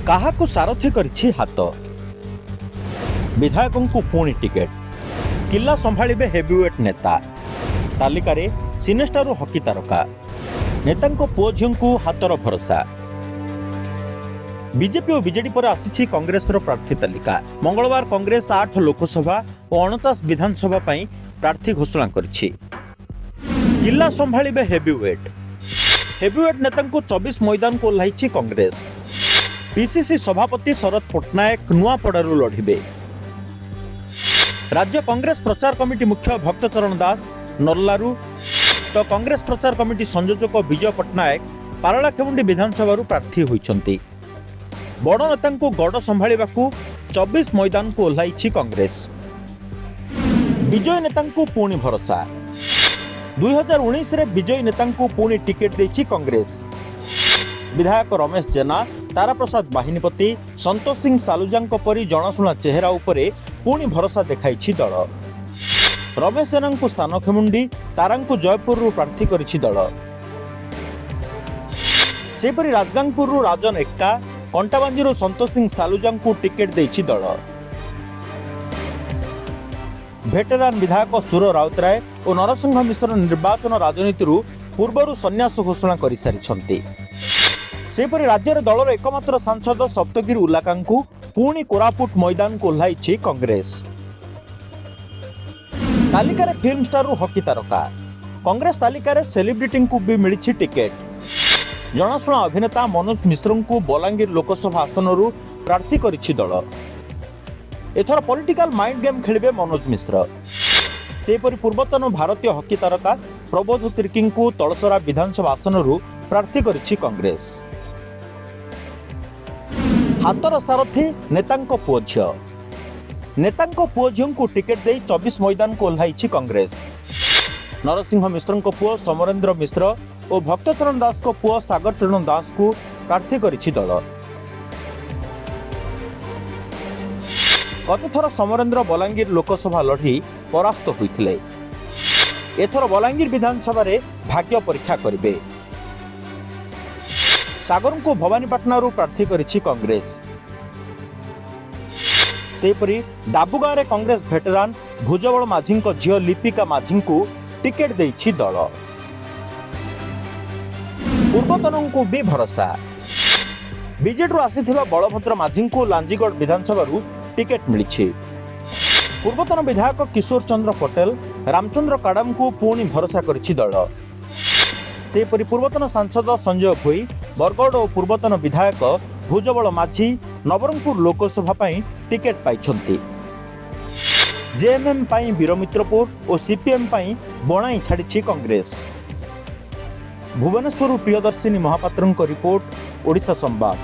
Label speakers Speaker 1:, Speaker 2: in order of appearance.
Speaker 1: काहाकु सारथी करिछि हाथ विधायकों पुणी टिकेट किला संभाळिबे हेवीवेट नेता तालिकार सिनेस्टार हकी तारका नेता पुओ झीओं हाथर भरोसा। बीजेपी और बीजेडी पर आसी कांग्रेस प्रार्थी तालिका। मंगलवार कांग्रेस 8 लोकसभा और 49 विधानसभा प्रार्थी घोषणा करिछि। किला संभाळिबे हेवीवेट नेता 24 मैदान को ओह्लाइछि कांग्रेस। पीसीसी सभापति शरद पट्टनायक नुआपड़ारू लढ़िबे। राज्य कांग्रेस प्रचार कमिटी मुख्य भक्तचरण दास नल्लारू तो कांग्रेस प्रचार कमिटी संयोजक विजय पट्टनायक पारलाखेमुंडी विधानसभा प्रार्थी होइछंती। बड़ नेता गड़ संभाळिबाकू 24 मैदान को ओह्लाइछि कांग्रेस। विजय नेता पुणी भरोसा। 2019 रे विजय नेता पुणी टिकेट देछि कांग्रेस। विधायक रमेश जेना तारा प्रसाद बाहिनीपति संतोष सिंह सालुजांको परी जनाशुना चेहरा उपरे पुणी भरोसा देखाइछि दल। रमेश जेना सानखेमुंडी तारांकु जयपुर प्रार्थी करिछि दल। सेपरि राजगांगपुर राजन एक्का कंटाबांजी संतोष सिंह सालुजांकु टिकेट देछि दल। भेटेरान विधायक सुर राउतराय और नरसिंह मिश्र निर्वाचन राजनीति पूर्व संन्यास घोषणा कर सारी। सेपरि राज्य दलर एकमात्र सांसद सप्तगिरी उल्लाकांकु पुणी कोरापुट मैदान को ओह्लाइछि कांग्रेस। तालिकार फिल्म स्टार हकी तारका। कांग्रेस तालिकार सेलिब्रिटी को भी मिली टिकेट। जनाशुना अभिनेता मनोज मिश्र को बलांगीर लोकसभा आसन प्रार्थी करिछि दल। एथर political mind game खेलिबे Manoj Mishra. सेपरि पूर्वतन भारतीय हकी तारका प्रबोध तिर्की को तलसरा विधानसभा आसन प्रार्थी करिछि कांग्रेस। हाथर सारथी नेतांको पुओ झिओ। नेतांको पुओ झिओं को टिकेट दे 24 मैदान को ओह्लाइछि कांग्रेस। नरसिंह मिश्र पुओ समरेंद्र मिश्र और भक्तचरण दास को पुओ सागर चरण दास को प्रार्थी करिछि दल। गत थर समरेंद्र बलांगीर लोकसभा लढ़ी परास्त होइथिले। एथर बलांगीर विधानसभा रे भाग्य परीक्षा करिबे। सागर को भवानीपाटना प्रार्थी करिछि कांग्रेस। सेपरि डाबुगां रे कांग्रेस भेटेरान भुजबल माझी झील लिपिका माझी को टिकेट देछि दल। पूर्वतन को भी भरोसा। बीजेडी आसीथिबा बलभद्र माझी को लांजीगढ़ विधानसभा टिकेट मिली। पूर्वतन विधायक किशोर चंद्र पटेल रामचंद्र काडाम को पुणी भरोसा करिछि दल। सेपरि पूर्वतन सांसद संजय भोई बरगढ़ और पूर्वतन विधायक भुजबल माझी नवरंगपुर लोकसभा टिकेट पाइछंती। जेएमएम वीरमित्रपुर और सीपीएम बणाई छाड़ी कांग्रेस। भुवनेश्वर प्रियदर्शिनी महापात्र रिपोर्ट, ओडिशा संवाद।